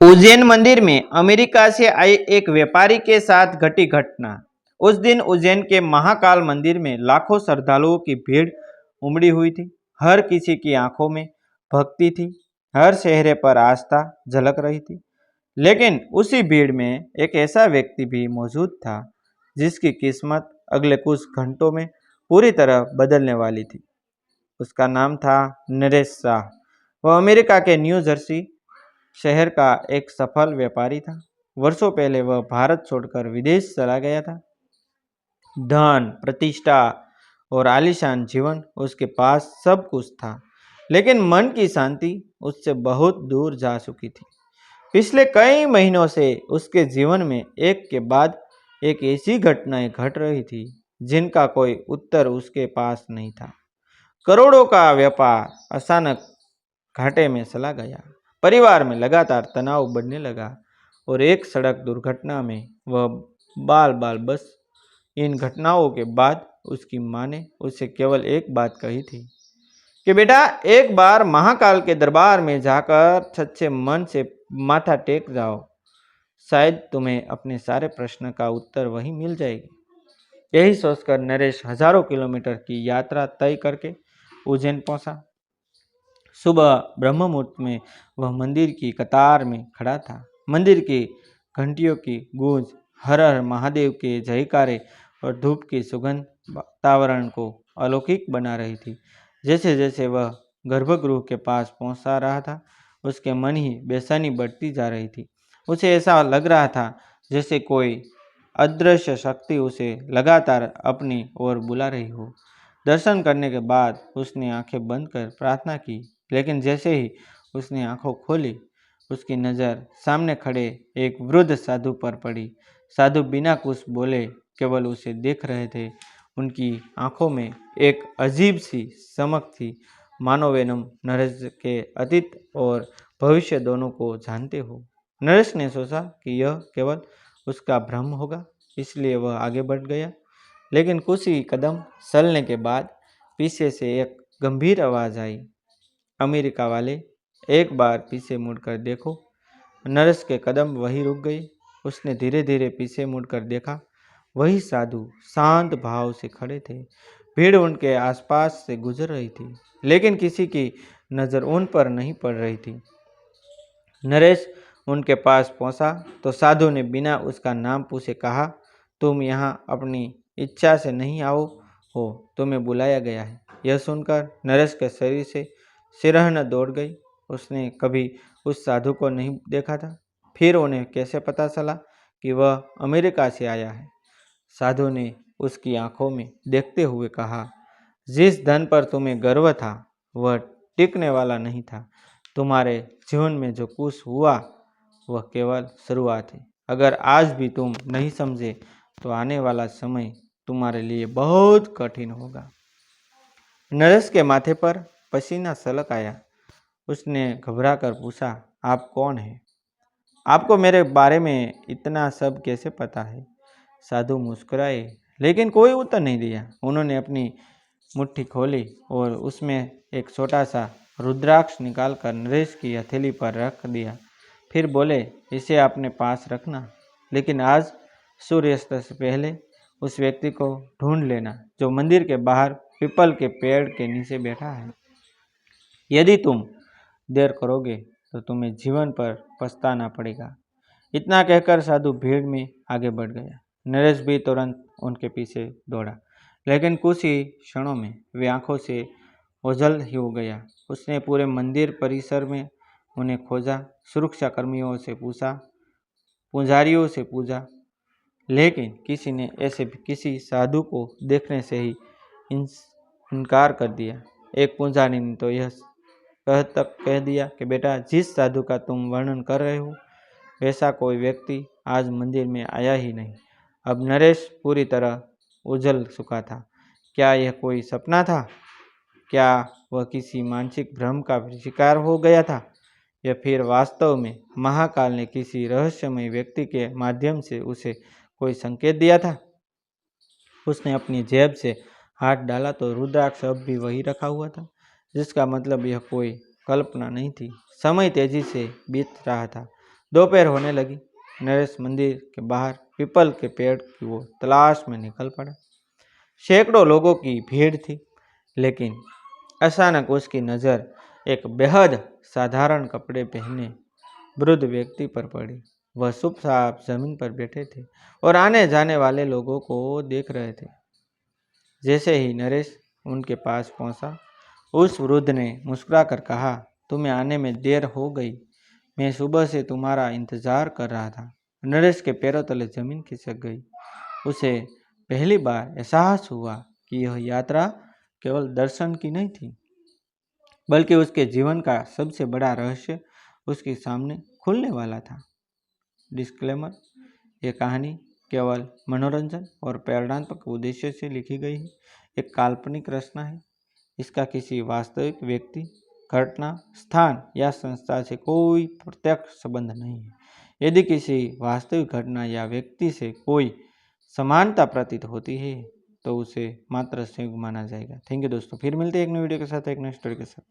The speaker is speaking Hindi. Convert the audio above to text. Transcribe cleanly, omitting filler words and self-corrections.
उज्जैन मंदिर में अमेरिका से आए एक व्यापारी के साथ घटी घटना। उस दिन उज्जैन के महाकाल मंदिर में लाखों श्रद्धालुओं की भीड़ उमड़ी हुई थी। हर किसी की आंखों में भक्ति थी, हर चेहरे पर आस्था झलक रही थी। लेकिन उसी भीड़ में एक ऐसा व्यक्ति भी मौजूद था जिसकी किस्मत अगले कुछ घंटों में पूरी तरह बदलने वाली थी। उसका नाम था नरेश शाह। वह अमेरिका के न्यू जर्सी शहर का एक सफल व्यापारी था। वर्षों पहले वह भारत छोड़कर विदेश चला गया था। धन, प्रतिष्ठा और आलीशान जीवन उसके पास सब कुछ था, लेकिन मन की शांति उससे बहुत दूर जा चुकी थी। पिछले कई महीनों से उसके जीवन में एक के बाद एक ऐसी घटनाएं घट रही थी जिनका कोई उत्तर उसके पास नहीं था। करोड़ों का व्यापार अचानक घाटे में चला गया। परिवार में लगातार तनाव बढ़ने लगा और एक सड़क दुर्घटना में वह बाल बाल बस। इन घटनाओं के बाद उसकी माँ ने उसे केवल एक बात कही थी कि बेटा, एक बार महाकाल के दरबार में जाकर सच्चे मन से माथा टेक जाओ, शायद तुम्हें अपने सारे प्रश्न का उत्तर वहीं मिल जाएगी। यही सोचकर नरेश हजारों किलोमीटर की यात्रा तय करके उज्जैन पहुंचा। सुबह ब्रह्म मुहूर्त में वह मंदिर की कतार में खड़ा था। मंदिर की घंटियों की गूंज, हर हर महादेव के जयकारे और धूप की सुगंध वातावरण को अलौकिक बना रही थी। जैसे जैसे वह गर्भगृह के पास पहुंचा रहा था, उसके मन ही बेचैनी बढ़ती जा रही थी। उसे ऐसा लग रहा था जैसे कोई अदृश्य शक्ति उसे लगातार अपनी ओर बुला रही हो। दर्शन करने के बाद उसने आंखें बंद कर प्रार्थना की, लेकिन जैसे ही उसने आंखों खोली, उसकी नज़र सामने खड़े एक वृद्ध साधु पर पड़ी। साधु बिना कुछ बोले केवल उसे देख रहे थे। उनकी आंखों में एक अजीब सी चमक थी, मानो वे नरेश के अतीत और भविष्य दोनों को जानते हो। नरेश ने सोचा कि यह केवल उसका भ्रम होगा, इसलिए वह आगे बढ़ गया। लेकिन कुछ ही कदम चलने के बाद पीछे से एक गंभीर आवाज़ आई, अमेरिका वाले, एक बार पीछे मुड़कर देखो। नरेश के कदम वहीं रुक गए। उसने धीरे धीरे पीछे मुड़कर देखा। वही साधु शांत भाव से खड़े थे। भीड़ उनके आसपास से गुजर रही थी, लेकिन किसी की नज़र उन पर नहीं पड़ रही थी। नरेश उनके पास पहुंचा तो साधु ने बिना उसका नाम पूछे कहा, तुम यहाँ अपनी इच्छा से नहीं आओ हो, तुम्हें बुलाया गया है। यह सुनकर नरेश के शरीर से सिरहन दौड़ गई। उसने कभी उस साधु को नहीं देखा था, फिर उन्हें कैसे पता चला कि वह अमेरिका से आया है। साधु ने उसकी आंखों में देखते हुए कहा, जिस धन पर तुम्हें गर्व था वह टिकने वाला नहीं था। तुम्हारे जीवन में जो कुछ हुआ वह केवल शुरुआत है। अगर आज भी तुम नहीं समझे तो आने वाला समय तुम्हारे लिए बहुत कठिन होगा। नरेश के माथे पर पसीना छलक आया। उसने घबराकर पूछा, आप कौन हैं? आपको मेरे बारे में इतना सब कैसे पता है? साधु मुस्कुराए, लेकिन कोई उत्तर नहीं दिया। उन्होंने अपनी मुट्ठी खोली और उसमें एक छोटा सा रुद्राक्ष निकालकर नरेश की हथेली पर रख दिया। फिर बोले, इसे अपने पास रखना, लेकिन आज सूर्यास्त से पहले उस व्यक्ति को ढूंढ लेना जो मंदिर के बाहर पीपल के पेड़ के नीचे बैठा है। यदि तुम देर करोगे तो तुम्हें जीवन पर पछताना पड़ेगा। इतना कहकर साधु भीड़ में आगे बढ़ गया। नरेश भी तुरंत उनके पीछे दौड़ा, लेकिन कुछ ही क्षणों में वे आंखों से ओझल ही हो गया। उसने पूरे मंदिर परिसर में उन्हें खोजा, सुरक्षा कर्मियों से पूछा, पुजारियों से पूछा, लेकिन किसी ने ऐसे किसी साधु को देखने से ही इनकार कर दिया। एक पुजारी ने तो यह कह दिया कि बेटा, जिस साधु का तुम वर्णन कर रहे हो वैसा कोई व्यक्ति आज मंदिर में आया ही नहीं। अब नरेश पूरी तरह उजल चुका था। क्या यह कोई सपना था? क्या वह किसी मानसिक भ्रम का शिकार हो गया था, या फिर वास्तव में महाकाल ने किसी रहस्यमय व्यक्ति के माध्यम से उसे कोई संकेत दिया था? उसने अपनी जेब से हाथ डाला तो रुद्राक्ष अब भी वही रखा हुआ था, जिसका मतलब यह कोई कल्पना नहीं थी। समय तेजी से बीत रहा था। दोपहर होने लगी। नरेश मंदिर के बाहर पीपल के पेड़ की वो तलाश में निकल पड़ा। सैकड़ों लोगों की भीड़ थी, लेकिन अचानक उसकी नज़र एक बेहद साधारण कपड़े पहने वृद्ध व्यक्ति पर पड़ी। वह चुपचाप जमीन पर बैठे थे और आने जाने वाले लोगों को देख रहे थे। जैसे ही नरेश उनके पास पहुंचा, उस वृद्ध ने मुस्कुराकर कहा, तुम्हें आने में देर हो गई। मैं सुबह से तुम्हारा इंतजार कर रहा था। नरेश के पैरों तले जमीन खिसक गई। उसे पहली बार एहसास हुआ कि यह यात्रा केवल दर्शन की नहीं थी, बल्कि उसके जीवन का सबसे बड़ा रहस्य उसके सामने खुलने वाला था। डिस्क्लेमर: ये कहानी केवल मनोरंजन और प्रेरणात्मक उद्देश्य से लिखी गई है। एक काल्पनिक रचना है। इसका किसी वास्तविक व्यक्ति, घटना, स्थान या संस्था से कोई प्रत्यक्ष संबंध नहीं है। यदि किसी वास्तविक घटना या व्यक्ति से कोई समानता प्रतीत होती है तो उसे मात्र संयोग माना जाएगा। थैंक यू दोस्तों, फिर मिलते हैं एक नई वीडियो के साथ, एक नई स्टोरी के साथ।